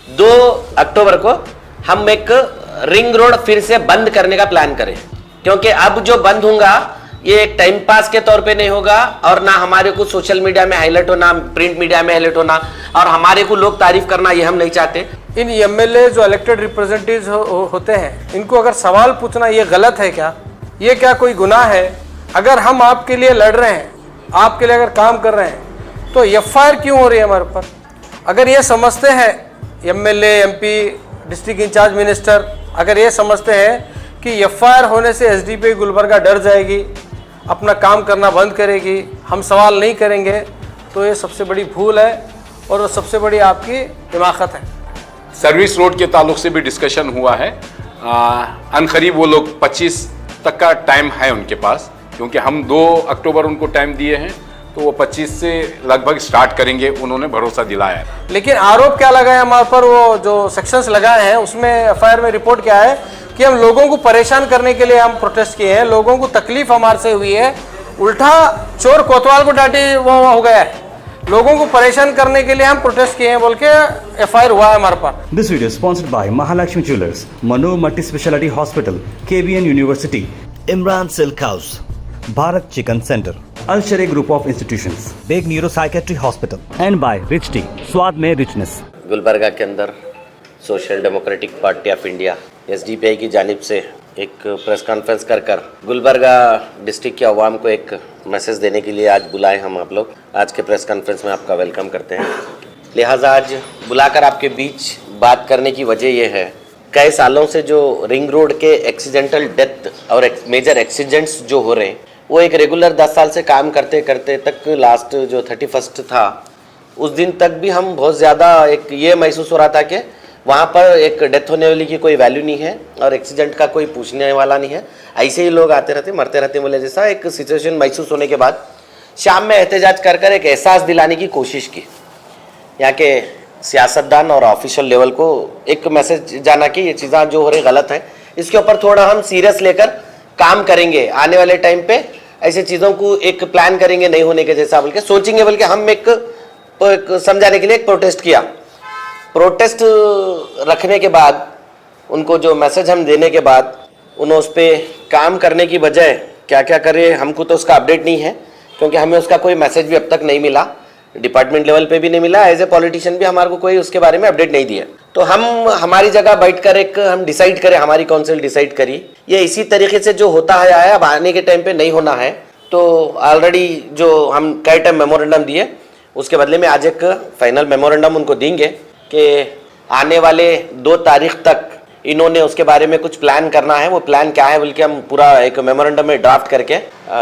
2 अक्टूबर को हम एक रिंग रोड फिर से बंद करने का प्लान करें, क्योंकि अब जो बंद होगा ये एक टाइम पास के तौर पे नहीं होगा और ना हमारे को सोशल मीडिया में हाईलाइट होना, प्रिंट मीडिया में हाईलाइट होना और हमारे को लोग तारीफ करना, ये हम नहीं चाहते। इन एमएलए जो इलेक्टेड रिप्रेजेंटेटिव्स होते हैं, इनको अगर सवाल पूछना ये गलत है क्या? ये क्या कोई गुनाह है? अगर हम आपके लिए लड़ रहे हैं, आपके लिए अगर काम कर रहे हैं, तो एफआईआर क्यों हो रही है हमारे ऊपर? अगर ये समझते हैं MLA, MP, district in-charge minister, अगर ये समझते हैं कि एफआईआर होने से एसडीपी गुलबर्गा डर जाएगी, अपना काम करना बंद करेगी, हम सवाल नहीं करेंगे, तो ये सबसे बड़ी भूल है और सबसे बड़ी आपकी हिमाकत है। सर्विस रोड के ताल्लुक से भी डिस्कशन हुआ है। अनकरीब वो लोग 25 तक का टाइम है उनके पास, क्योंकि हम 2 अक्टूबर उनको टाइम दिए हैं, तो वो 25 से लगभग स्टार्ट करेंगे, उन्होंने भरोसा दिलाया है। लेकिन आरोप क्या लगाए हमारे पर? वो जो सेक्शंस लगाए हैं उसमें एफआईआर में रिपोर्ट क्या है कि हम लोगों को परेशान करने के लिए हम प्रोटेस्ट किए हैं, लोगों को तकलीफ हमारे से हुई है, उल्टा चोर कोतवाल को डांटे वो हो गया है, लोगों को परेशान करने के लिए हम प्रोटेस्ट किए हैं बोल के एफआईआर हुआ है हमारे पास। This video sponsored by Mahalakshmi jewellers, Mano multi speciality hospital, KBN university, Imran silk house, Bharat chicken centre, अल शरे group of institutions, Baig neuro psychiatry hospital and by rich tea, स्वाद में रिचनेस। गुलबर्गा के अंदर social democratic party of India SDPI की जानिब से एक प्रेस कॉन्फ्रेंस कर गुलबर्गा डिस्ट्रिक्ट के अवाम को एक मैसेज देने के लिए आज बुलाए हम आप लोग। आज के प्रेस कॉन्फ्रेंस में आपका वेलकम करते हैं। लिहाजा आज बुलाकर आपके बीच बात करने की वजह यह है, कई सालों से जो रिंग रोड के एक्सीडेंटल डेथ और मेजर एक्सीडेंट्स जो हो रहे हैं, वो एक रेगुलर 10 साल से काम करते करते तक लास्ट जो 31 था उस दिन तक भी हम बहुत ज़्यादा एक ये महसूस हो रहा था कि वहाँ पर एक डेथ होने वाली की कोई वैल्यू नहीं है और एक्सीडेंट का कोई पूछने वाला नहीं है, ऐसे ही लोग आते रहते मरते रहते बोले जैसा एक सिचुएशन महसूस होने के बाद शाम में एहतजाज कर एक एहसास दिलाने की कोशिश की। यहाँ के सियासतदान और ऑफिशियल लेवल को एक मैसेज जाना कि ये चीज़ें जो हो रही गलत है, इसके ऊपर थोड़ा हम सीरियस लेकर काम करेंगे, आने वाले टाइम पे ऐसे चीज़ों को एक प्लान करेंगे नहीं होने के जैसा बोल के सोचेंगे, बल्कि हम एक समझाने के लिए एक प्रोटेस्ट किया। प्रोटेस्ट रखने के बाद उनको जो मैसेज हम देने के बाद उन्होंने उस पर काम करने की बजाय क्या क्या करे, हमको तो उसका अपडेट नहीं है, क्योंकि हमें उसका कोई मैसेज भी अब तक नहीं मिला, डिपार्टमेंट लेवल पे भी नहीं मिला, एज ए पॉलिटिशियन भी हमारे को कोई उसके बारे में अपडेट नहीं दिया। तो हम हमारी जगह बैठकर एक हम डिसाइड करें, हमारी काउंसिल डिसाइड करी, ये इसी तरीके से जो होता है आया अब आने के टाइम पे नहीं होना है। तो ऑलरेडी जो हम कई टाइम मेमोरेंडम दिए, उसके बदले में आज एक फाइनल मेमोरेंडम उनको देंगे कि आने वाले 2 तारीख तक इन्होंने उसके बारे में कुछ प्लान करना है। वो प्लान क्या है बल्कि हम पूरा एक मेमोरेंडम में ड्राफ्ट करके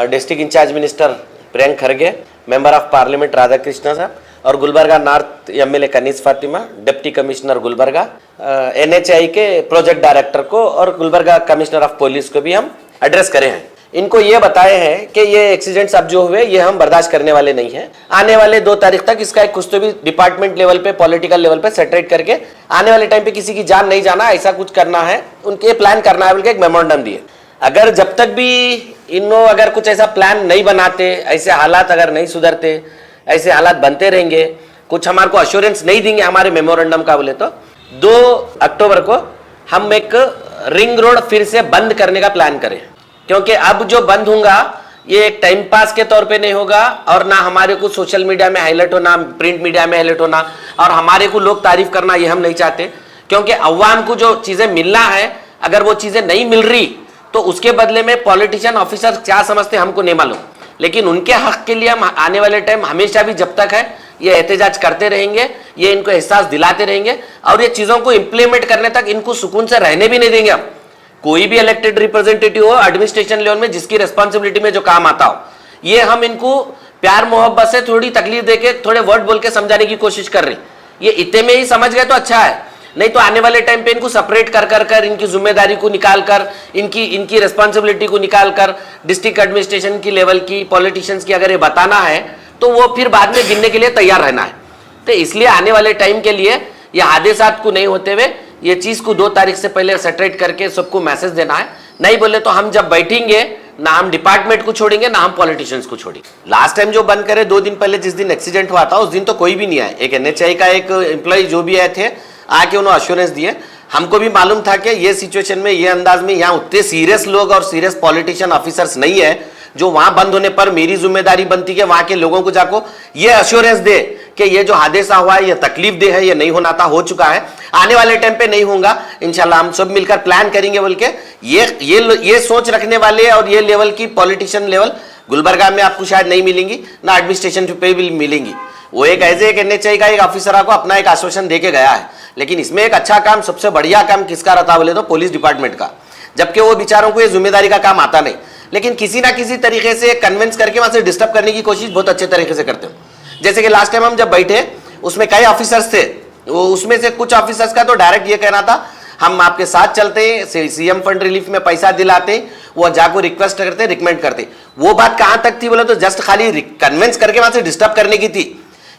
district in-charge minister Priyank Kharge, member of parliament Radhakrishna साहब और Gulbarga north MLA Kaneez Fatima, deputy commissioner Gulbarga, NHAI के प्रोजेक्ट डायरेक्टर को और गुलबर्गा कमिश्नर ऑफ पुलिस को भी हम एड्रेस करे हैं। इनको ये बताए हैं कि ये एक्सीडेंट्स अब जो हुए ये हम बर्दाश्त करने वाले नहीं हैं। आने वाले 2 तारीख तक इसका एक कुछ तो भी डिपार्टमेंट लेवल पे, पॉलिटिकल लेवल पे सेटरेट करके आने वाले टाइम पे किसी की जान नहीं जाना, ऐसा कुछ करना है, उनके प्लान करना है बोल के एक मेमोरेंडम दिए। अगर जब तक भी इन्हों अगर कुछ ऐसा प्लान नहीं बनाते, ऐसे हालात अगर नहीं सुधरते, ऐसे हालात बनते रहेंगे, कुछ हमारे को अश्योरेंस नहीं देंगे हमारे मेमोरेंडम का बोले, तो 2 अक्टूबर को हम एक रिंग रोड फिर से बंद करने का प्लान करें, क्योंकि अब जो बंद होगा ये एक टाइम पास के तौर पे नहीं होगा और ना हमारे को सोशल मीडिया में हाईलाइट होना, प्रिंट मीडिया में हाईलाइट होना और हमारे को लोग तारीफ करना, ये हम नहीं चाहते। क्योंकि अवाम को जो चीज़ें मिलना है, अगर वो चीज़ें नहीं मिल रही तो उसके बदले में पॉलिटिशियन ऑफिसर क्या समझते हमको नहीं मालूम, लेकिन उनके हक के लिए हम आने वाले टाइम हमेशा भी जब तक है ये एहतजाज करते रहेंगे, ये इनको एहसास दिलाते रहेंगे और ये चीज़ों को इम्प्लीमेंट करने तक इनको सुकून से रहने भी नहीं देंगे। हम कोई भी इलेक्टेड रिप्रेजेंटेटिव हो एडमिनिस्ट्रेशन लेवल में, जिसकी रिस्पॉन्सिबिलिटी में जो काम आता हो, ये हम इनको प्यार मोहब्बत से थोड़ी तकलीफ देके थोड़े वर्ड बोल के समझाने की कोशिश कर रही। ये इतने में ही समझ गए तो अच्छा है, नहीं तो आने वाले टाइम पे इनको सेपरेट कर इनकी जिम्मेदारी को निकाल कर, इनकी रिस्पॉन्सिबिलिटी को निकाल कर डिस्ट्रिक्ट एडमिनिस्ट्रेशन की लेवल की, पॉलिटिशियंस की अगर ये बताना है तो वो फिर बाद में गिनने के लिए तैयार रहना है। तो इसलिए आने वाले टाइम के लिए ये हादसात को नहीं होते हुए ये चीज़ को 2 तारीख से पहले सेटरेट करके सबको मैसेज देना है। नहीं बोले तो हम जब बैठेंगे ना हम डिपार्टमेंट को छोड़ेंगे ना हम पॉलिटिशियंस को छोड़ेंगे। लास्ट टाइम जो बंद करे 2 दिन पहले जिस दिन एक्सीडेंट हुआ था उस दिन तो कोई भी नहीं आया। एक एनएचआई का एक एम्प्लॉय जो भी आए थे आके उन्होंने अश्योरेंस दिए। हमको भी मालूम था कि ये सिचुएशन में, ये अंदाज में यहाँ उतने सीरियस लोग और सीरियस पॉलिटिशियन ऑफिसर्स नहीं है जो वहां बंद होने पर मेरी जिम्मेदारी बनती है वहां के लोगों को जाको ये अश्योरेंस दे कि ये जो हादसा हुआ है ये तकलीफ दे है, ये नहीं होना था, हो चुका है, आने वाले टाइम पे नहीं होगा इंशाल्लाह, हम सब मिलकर प्लान करेंगे बोल के ये सोच रखने वाले और ये लेवल की पॉलिटिशियन लेवल गुलबर्गा में आपको शायद नहीं मिलेंगी, ना एडमिनिस्ट्रेशन पे भी मिलेंगी। वो एक ऐसे एक NHI का एक ऑफिसर को अपना एक आश्वासन देके गया है, लेकिन इसमें एक अच्छा काम, सबसे बढ़िया काम किसका रहता बोले तो पुलिस डिपार्टमेंट का, जबकि वो बेचारों को ये जिम्मेदारी का काम आता नहीं, लेकिन किसी ना किसी तरीके से कन्विंस करके वहां से डिस्टर्ब करने की कोशिश बहुत अच्छे तरीके से करते हो। जैसे कि लास्ट टाइम हम जब बैठे उसमें कई ऑफिसर्स थे, उसमें से कुछ ऑफिसर्स का तो डायरेक्ट ये कहना था हम आपके साथ चलते हैं, CM फंड रिलीफ में पैसा दिलाते, वो जाको रिक्वेस्ट करते, रिकमेंड करते। वो बात कहां तक थी बोले तो जस्ट खाली कन्विंस करके वहां से डिस्टर्ब करने की थी,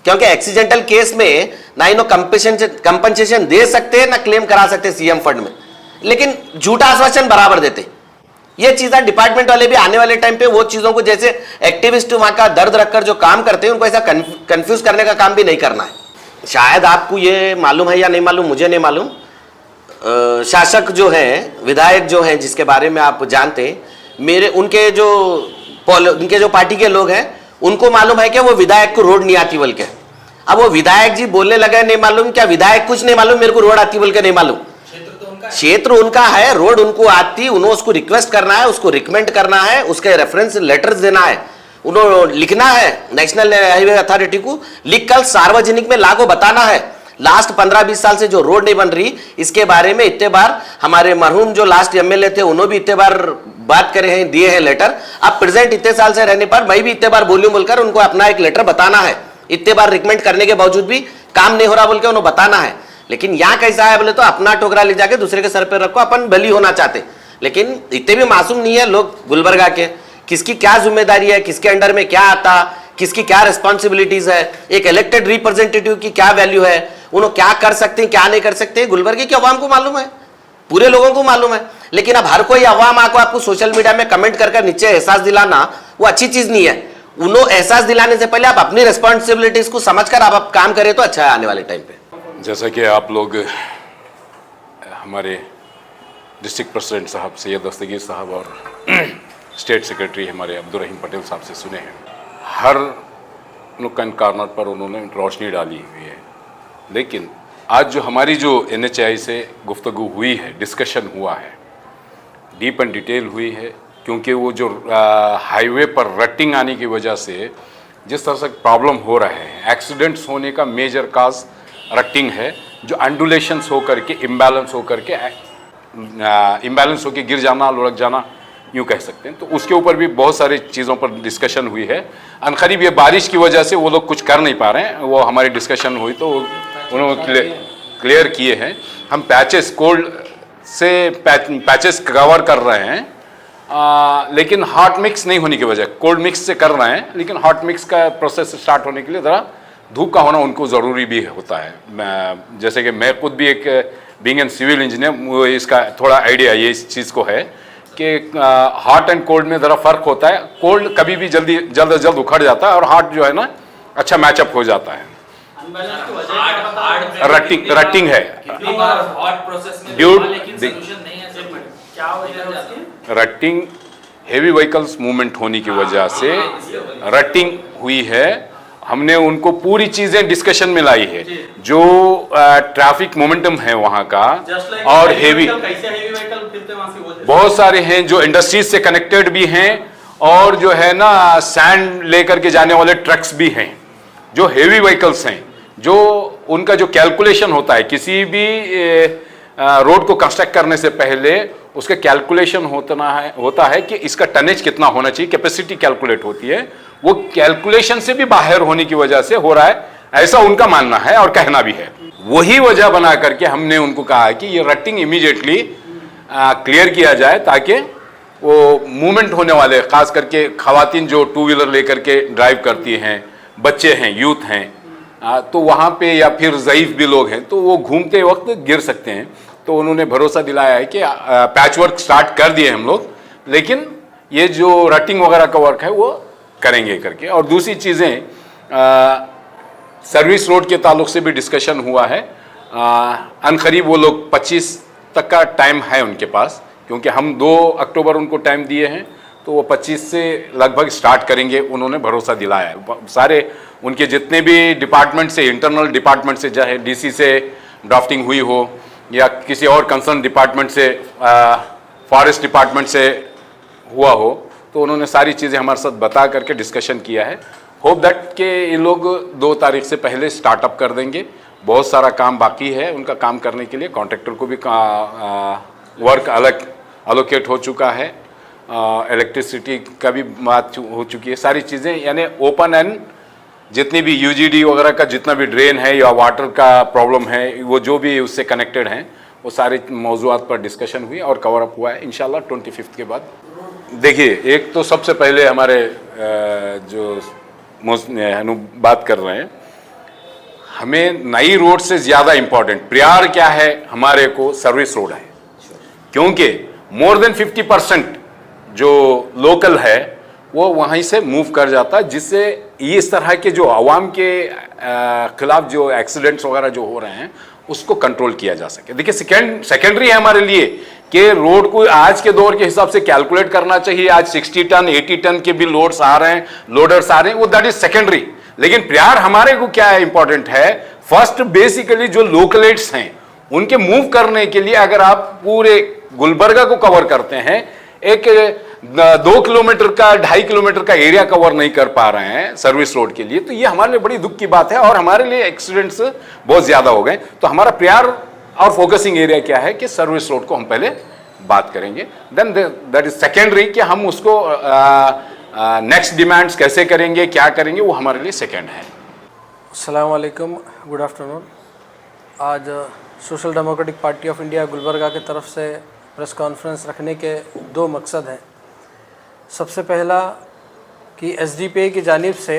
क्योंकि एक्सीडेंटल केस में ना इनो कंपनसेशन दे सकते ना क्लेम करा सकते CM फंड में, लेकिन झूठा आश्वासन बराबर देते। ये चीजें डिपार्टमेंट वाले भी आने वाले टाइम पे वो चीजों को, जैसे एक्टिविस्ट वहां का दर्द रखकर जो काम करते हैं, उनको ऐसा कंफ्यूज करने का काम भी नहीं करना है। शायद आपको ये मालूम है या नहीं मालूम, मुझे नहीं मालूम, शासक जो हैं, विधायक जो हैं, जिसके बारे में आप जानते हैं, उनके जो पार्टी के लोग हैं उनको मालूम है कि वो विधायक को रोड नहीं आती बोल के। अब वो विधायक जी बोलने लगे नहीं मालूम क्या, विधायक कुछ नहीं मालूम, मेरे को रोड आती बोल के नहीं मालूम। क्षेत्र उनका है, रोड उनको आती, उन्होंने उसको रिक्वेस्ट करना है, उसको रिकमेंड करना है, उसके रेफरेंस लेटर्स देना है, उन्होंने लिखना है नेशनल हाईवे अथॉरिटी को, लिखकर सार्वजनिक में लागू बताना है। लास्ट 15-20 साल से जो रोड नहीं बन रही, इसके बारे में इतने बार हमारे मरहूम जो लास्ट MLA थे उन्होंने भी इतने बार बात करे हैं, दिए हैं लेटर। अब प्रेजेंट इतने साल से रहने पर मैं भी इतने बार बोलूं बोलकर उनको अपना एक लेटर बताना है, इतने बार रिकमेंड करने के बावजूद भी काम नहीं हो रहा बोल के उन्हें बताना है। लेकिन यहाँ कैसा है बोले तो अपना टोकरा ले जाके दूसरे के सर पे रखो, अपन भली होना चाहते, लेकिन इतने भी मासूम नहीं है लोग गुलबर्गा के, किसकी क्या जिम्मेदारी है, किसके अंडर में क्या आता, किसकी क्या रिस्पॉन्सिबिलिटीज है, एक इलेक्टेड रिप्रेजेंटेटिव की क्या वैल्यू है, उन्होंने क्या कर सकते हैं क्या नहीं कर सकते, गुलबर्गे की अवाम को मालूम है, पूरे लोगों को मालूम है। लेकिन अब हर कोई अवाम आको आपको सोशल मीडिया में कमेंट कर नीचे एहसास दिलाना वो अच्छी चीज नहीं है। उन्होंने एहसास दिलाने से पहले आप अपनी रिस्पॉन्सिबिलिटीज को समझकर आप काम करें तो अच्छा है आने वाले टाइम पे। जैसा कि आप लोग हमारे डिस्ट्रिक्ट प्रेसिडेंट साहब सैयद दस्तगीर साहब और स्टेट सेक्रेटरी हमारे अब्दुल रहीम पटेल साहब से सुने हैं, हर नुक्कड़ कॉर्नर पर उन्होंने रोशनी डाली हुई है। लेकिन आज जो हमारी जो NHI से गुफ्तगू हुई है, डिस्कशन हुआ है, डीप एंड डिटेल हुई है, क्योंकि वो जो हाईवे पर रटिंग आने की वजह से जिस तरह से प्रॉब्लम हो रहे हैं, एक्सीडेंट्स होने का मेजर काज रटिंग है, जो अंडुलेशंस होकर के इम्बैलेंस होकर गिर जाना, लुढ़क जाना, यूँ कह सकते हैं। तो उसके ऊपर भी बहुत सारी चीज़ों पर डिस्कशन हुई है। अनकरीब ये बारिश की वजह से वो लोग कुछ कर नहीं पा रहे हैं, वो हमारी डिस्कशन हुई तो उन्होंने क्लियर किए हैं। हम पैचेस कोल्ड से पैचेस कवर कर रहे हैं, लेकिन हॉट मिक्स नहीं होने की वजह, कोल्ड मिक्स से कर रहे हैं, लेकिन हॉट मिक्स का प्रोसेस स्टार्ट होने के लिए ज़रा धूप का होना उनको ज़रूरी भी होता है। जैसे कि मैं खुद भी एक बीइंग एन सिविल इंजीनियर, वो इसका थोड़ा आइडिया ये इस चीज़ को है कि हॉट एंड कोल्ड में ज़रा फ़र्क होता है। कोल्ड कभी भी जल्द उखड़ जाता है और हॉट जो है ना अच्छा मैचअप हो जाता है। रटिंग है रटिंग, हेवी व्हीकल्स मूवमेंट होने की वजह से रटिंग हुई है। हमने उनको पूरी चीजें डिस्कशन में लाई है, जो ट्रैफिक मोमेंटम है वहां का, और हेवी बहुत सारे हैं जो इंडस्ट्रीज से कनेक्टेड भी हैं, और जो है ना सैंड लेकर के जाने वाले ट्रक्स भी हैं, जो हेवी व्हीकल्स हैं, जो उनका जो कैलकुलेशन होता है किसी भी रोड को कंस्ट्रक्ट करने से पहले उसका कैलकुलेशन होता है कि इसका टनेज कितना होना चाहिए, कैपेसिटी कैलकुलेट होती है। वो कैलकुलेशन से भी बाहर होने की वजह से हो रहा है, ऐसा उनका मानना है और कहना भी है। वही वजह बना करके हमने उनको कहा है कि ये रटिंग इमीडिएटली क्लियर किया जाए, ताकि वो मूवमेंट होने वाले, खास करके खवातीन जो 2 व्हीलर लेकर के ड्राइव करती हैं, बच्चे हैं, यूथ हैं, तो वहाँ पे या फिर ज़ईफ भी लोग हैं, तो वो घूमते वक्त गिर सकते हैं। तो उन्होंने भरोसा दिलाया है कि पैच वर्क स्टार्ट कर दिए हम लोग, लेकिन ये जो रटिंग वगैरह का वर्क है वो करेंगे करके। और दूसरी चीज़ें, सर्विस रोड के ताल्लुक से भी डिस्कशन हुआ है। अनकरीब वो लोग 25 तक का टाइम है उनके पास, क्योंकि हम 2 अक्टूबर उनको टाइम दिए हैं, तो वो 25 से लगभग स्टार्ट करेंगे, उन्होंने भरोसा दिलाया है। सारे उनके जितने भी डिपार्टमेंट से, इंटरनल डिपार्टमेंट से, चाहे डीसी से ड्राफ्टिंग हुई हो या किसी और कंसर्न डिपार्टमेंट से, फॉरेस्ट डिपार्टमेंट से हुआ हो, तो उन्होंने सारी चीज़ें हमारे साथ बता करके डिस्कशन किया है। होप दैट कि ये लोग 2 तारीख से पहले स्टार्टअप कर देंगे। बहुत सारा काम बाकी है उनका काम करने के लिए, कॉन्ट्रैक्टर को भी वर्क अलग एलोकेट हो चुका है, इलेक्ट्रिसिटी का भी बात हो चुकी है, सारी चीज़ें यानी ओपन एंड जितनी भी यूजीडी वगैरह का जितना भी ड्रेन है या वाटर का प्रॉब्लम है, वो जो भी उससे कनेक्टेड हैं, वो सारे मौजूआत पर डिस्कशन हुई और कवर अप हुआ है इंशाल्लाह 25 के बाद। देखिए, एक तो सबसे पहले हमारे जो बात कर रहे हैं, हमें नई रोड से ज़्यादा इम्पोर्टेंट प्रयार क्या है, हमारे को सर्विस रोड है, क्योंकि मोर देन 50% जो लोकल है वो वहीं से मूव कर जाता है, जिससे इस तरह के जो आवाम के खिलाफ जो एक्सीडेंट्स वगैरह जो हो रहे हैं उसको कंट्रोल किया जा सके। देखिए, सेकेंडरी है हमारे लिए कि रोड को आज के दौर के हिसाब से कैलकुलेट करना चाहिए। आज 60 टन 80 टन के भी लोड्स आ रहे हैं, लोडर्स आ रहे हैं, वो दैट इज सेकेंडरी। लेकिन प्रयार हमारे को क्या है, इंपॉर्टेंट है, फर्स्ट बेसिकली जो लोकलेट्स हैं उनके मूव करने के लिए अगर आप पूरे गुलबर्गा को कवर करते हैं, एक 2 किलोमीटर का 2.5 किलोमीटर का एरिया कवर नहीं कर पा रहे हैं सर्विस रोड के लिए, तो ये हमारे लिए बड़ी दुख की बात है और हमारे लिए एक्सीडेंट्स बहुत ज्यादा हो गए। तो हमारा प्रयार और फोकसिंग एरिया क्या है कि सर्विस रोड को हम पहले बात करेंगे, देन दैट इज सेकेंडरी कि हम उसको नेक्स्ट डिमांड्स कैसे करेंगे, क्या करेंगे, वो हमारे लिए सेकेंड है। अस्सलाम वालेकुम, गुड आफ्टरनून। आज social democratic party of India Gulbarga की तरफ से प्रेस कॉन्फ्रेंस रखने के 2 मकसद हैं। सबसे पहला कि एसडीपीआई की जानिब से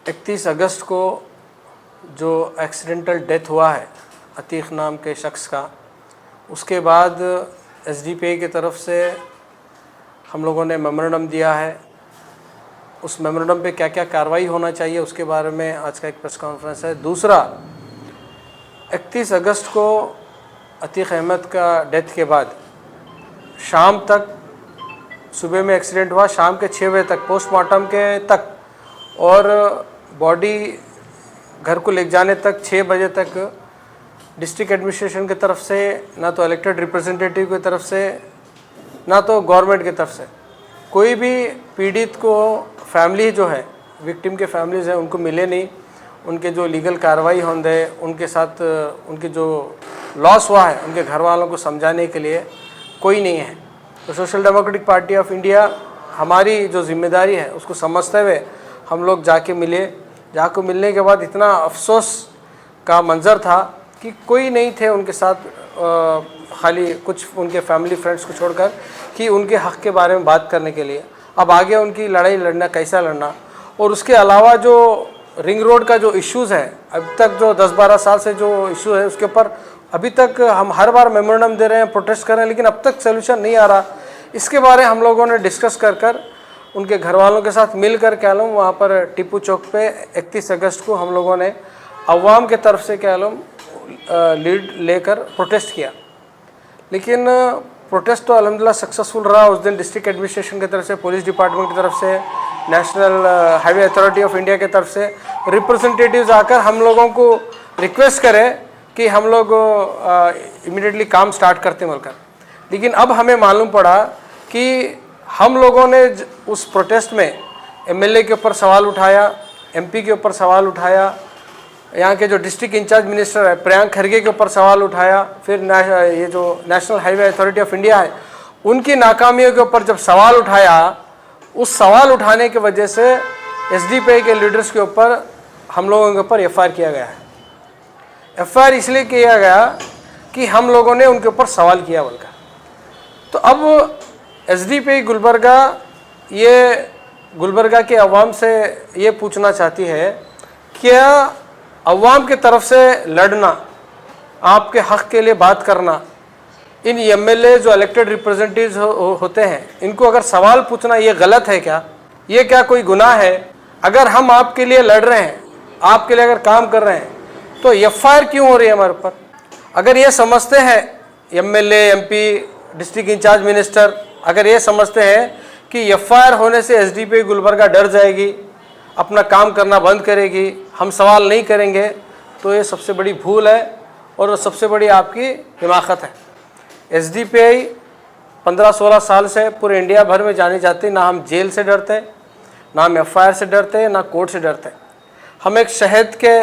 31 अगस्त को जो एक्सीडेंटल डेथ हुआ है अतीक नाम के शख्स का, उसके बाद एसडीपीआई की तरफ से हम लोगों ने मेमोरेंडम दिया है। उस मेमोरेंडम पे क्या क्या कार्रवाई होना चाहिए उसके बारे में आज का एक प्रेस कॉन्फ्रेंस है। दूसरा, 31 अगस्त को अतीक अहमद का डेथ के बाद शाम तक, सुबह में एक्सीडेंट हुआ, शाम के 6 बजे तक पोस्टमार्टम के तक और बॉडी घर को ले जाने तक 6 बजे तक डिस्ट्रिक्ट एडमिनिस्ट्रेशन की तरफ से, ना तो इलेक्टेड रिप्रेजेंटेटिव की तरफ से, ना तो गवर्नमेंट की तरफ से कोई भी पीड़ित को, फैमिली जो है, विक्टिम के फैमिलीज़ हैं, उनको मिले नहीं। उनके जो लीगल कार्रवाई होंगे, उनके साथ उनके जो लॉस हुआ है उनके घर वालों को समझाने के लिए कोई नहीं है। तो social democratic party of India हमारी जो जिम्मेदारी है उसको समझते हुए हम लोग जाके मिले। जाके मिलने के बाद इतना अफसोस का मंज़र था कि कोई नहीं थे उनके साथ, खाली कुछ उनके फैमिली फ्रेंड्स को छोड़कर, कि उनके हक़ के बारे में बात करने के लिए। अब आगे उनकी लड़ाई लड़ना, कैसा लड़ना, और उसके अलावा जो रिंग रोड का जो इश्यूज़ है, अब तक जो 10-12 साल से जो इशू है उसके ऊपर अभी तक हम हर बार मेमोरेंडम दे रहे हैं, प्रोटेस्ट कर रहे हैं, लेकिन अब तक सोल्यूशन नहीं आ रहा। इसके बारे हम लोगों ने डिस्कस कर उनके घर वालों के साथ मिल कर कह लो वहाँ पर टिप्पू चौक पे 31 अगस्त को हम लोगों ने अवाम के तरफ से कह लो लीड लेकर प्रोटेस्ट किया। लेकिन प्रोटेस्ट तो अल्हम्दुलिल्लाह सक्सेसफुल रहा। उस दिन डिस्ट्रिक्ट एडमिनिस्ट्रेशन की तरफ से, पुलिस डिपार्टमेंट की तरफ से, national highway authority of India की तरफ से रिप्रेजेंटेटिव्स आकर हम लोगों को रिक्वेस्ट करें कि हम लोग इमीडिएटली काम स्टार्ट करते मिलकर। लेकिन अब हमें मालूम पड़ा कि हम लोगों ने उस प्रोटेस्ट में एमएलए के ऊपर सवाल उठाया, एमपी के ऊपर सवाल उठाया, यहाँ के जो डिस्ट्रिक्ट इंचार्ज मिनिस्टर है प्रियंक खरगे के ऊपर सवाल उठाया, फिर ये जो national highway authority of India है उनकी नाकामियों के ऊपर जब सवाल उठाया, उस सवाल उठाने की वजह से एसडीपीआई के लीडर्स के ऊपर हम लोगों के ऊपर एफआईआर किया गया है। एफआईआर इसलिए किया गया कि हम लोगों ने उनके ऊपर सवाल किया बोलकर। तो अब एसडीपीआई गुलबर्गा ये गुलबर्गा के अवाम से ये पूछना चाहती है, क्या अवाम की तरफ से लड़ना, आपके हक़ के लिए बात करना, इन एमएलए जो इलेक्टेड रिप्रेजेंटेटिव्स होते हैं इनको अगर सवाल पूछना ये गलत है क्या? ये क्या कोई गुनाह है? अगर हम आपके लिए लड़ रहे हैं, आपके लिए अगर काम कर रहे हैं, तो एफआईआर क्यों हो रही है हमारे ऊपर? अगर ये समझते हैं MLA, MP, district in-charge minister, अगर ये समझते हैं कि एफआईआर होने से एसडीपीआई गुलबर्गा डर जाएगी, अपना काम करना बंद करेगी, हम सवाल नहीं करेंगे, तो ये सबसे बड़ी भूल है और सबसे बड़ी आपकी हिमाकत है। एसडीपीआई 15-16 साल से पूरे इंडिया भर में जानी जाती, ना हम जेल से डरते, ना हम एफआईआर से डरते, ना कोर्ट से डरते। हम एक शहद के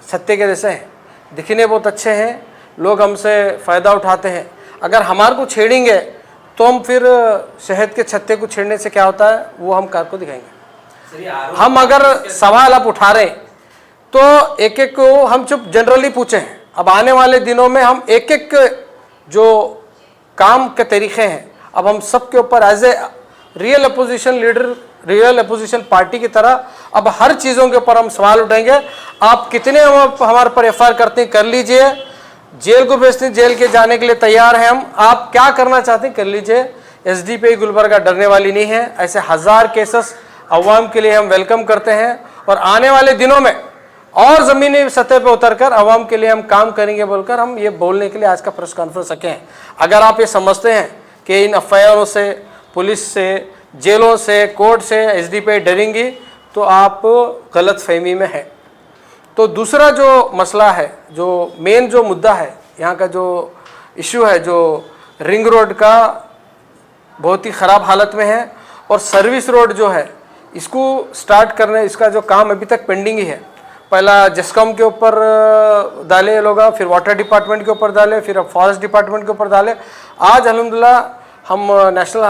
छत्ते के जैसे हैं, दिखने बहुत अच्छे हैं, लोग हमसे फ़ायदा उठाते हैं। अगर हमारे को छेड़ेंगे तो हम फिर शहद के छत्ते को छेड़ने से क्या होता है वो हम कार को दिखाएंगे। हम अगर सवाल आप उठा रहे तो एक एक को हम चुप जनरली पूछे हैं। अब आने वाले दिनों में हम एक एक जो काम के तरीके हैं, अब हम सब के ऊपर as a real opposition leader, real opposition party की तरह अब हर चीज़ों के ऊपर हम सवाल उठाएंगे। आप कितने हमारे पर एफआईआर करते हैं कर लीजिए, जेल को भेजते हैं, जेल के जाने के लिए तैयार हैं हम, आप क्या करना चाहते हैं कर लीजिए। एसडीपीआई गुलबर्गा डरने वाली नहीं है। ऐसे 1000 केसेस अवाम के लिए हम वेलकम करते हैं और आने वाले दिनों में और ज़मीनी सतह पर उतरकर अवाम के लिए हम काम करेंगे बोलकर हम ये बोलने के लिए आज का प्रेस कॉन्फ्रेंस रखे हैं। अगर आप ये समझते हैं कि इन एफआईआरों से, पुलिस से, जेलों से, कोर्ट से एसडीपीआई डरेंगी तो आप गलत फहमी में है। तो दूसरा जो मसला है, जो मेन जो मुद्दा है यहाँ का, जो इशू है, जो रिंग रोड का बहुत ही ख़राब हालत में है और सर्विस रोड जो है इसको स्टार्ट करने, इसका जो काम अभी तक पेंडिंग ही है। पहला जेस्कॉम के ऊपर डाले लोग, फिर वाटर डिपार्टमेंट के ऊपर डाले, फिर अब फॉरेस्ट डिपार्टमेंट के ऊपर डाले। आज अल्हम्दुलिल्लाह हम national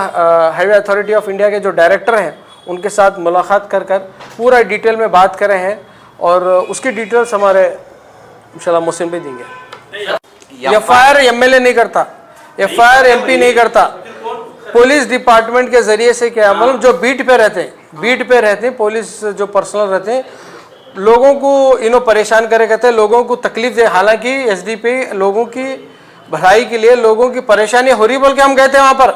highway authority of India के जो डायरेक्टर हैं उनके साथ मुलाकात कर पूरा डिटेल में बात कर रहे हैं और उसकी डिटेल्स हमारे इंशाल्लाह मोहसिन भाई देंगे। एफआईआर एमएलए नहीं करता, एफआईआर एमपी नहीं करता, पुलिस डिपार्टमेंट के जरिए से क्या, मतलब जो बीट पे रहते हैं, पुलिस जो पर्सनल रहते हैं, लोगों को इन्हों परेशान करे कहते हैं, लोगों को तकलीफ दे। हालांकि एसडीपी लोगों की भलाई के लिए, लोगों की परेशानी हो रही बोल के हम कहते हैं वहाँ पर,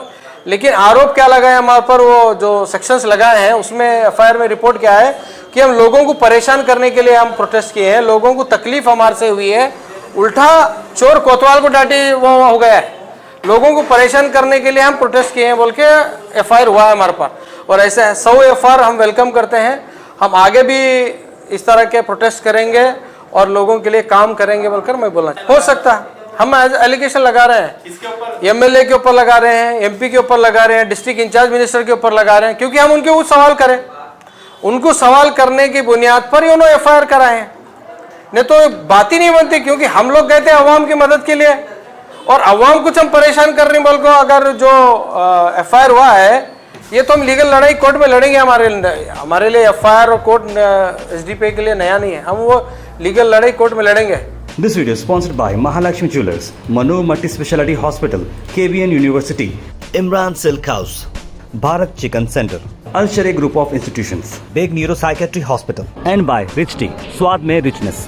लेकिन आरोप क्या लगाए हमारे पर, वो जो सेक्शंस लगाए हैं उसमें एफआईआर में रिपोर्ट क्या है कि हम लोगों को परेशान करने के लिए हम प्रोटेस्ट किए हैं, लोगों को तकलीफ हमारे से हुई है, उल्टा चोर कोतवाल को डांटे वो हो गया है, लोगों को परेशान करने के लिए हम प्रोटेस्ट किए हैं बोल के एफआईआर हुआ है हमारे पर। और ऐसे 100 एफआईआर हम वेलकम करते हैं। हम आगे भी इस तरह के प्रोटेस्ट करेंगे और लोगों के लिए काम करेंगे बोलकर मैं बोलना हो सकता है। हम एलिगेशन लगा रहे हैं, एमएलए के ऊपर लगा रहे हैं, एमपी के ऊपर लगा रहे हैं, डिस्ट्रिक्ट इंचार्ज मिनिस्टर के ऊपर लगा रहे हैं, क्योंकि हम उनके ऊपर सवाल करें, उनको सवाल करने की बुनियाद पर ही उन्होंने एफआईआर कराए हैं। नहीं तो बात ही नहीं बनती, क्योंकि हम लोग गए थे अवाम की मदद के लिए और अवाम कुछ हम परेशान कर रहे हैं बोल को। अगर जो एफआईआर हुआ है ये तो हम लीगल लड़ाई कोर्ट में लड़ेंगे। हमारे लिए एफआईआर और कोर्ट एसडीपीआई के लिए नया नहीं है, हम वो लीगल लड़ाई कोर्ट में लड़ेंगे। This video is sponsored by Mahalakshmi Jewelers, Mano Multi Speciality Hospital, KBN University, Imran Silk House, Bharat Chicken Center, Al Sharia Group of Institutions, Big Neuropsychiatry Hospital. and by Rich Tea, स्वाद में richness.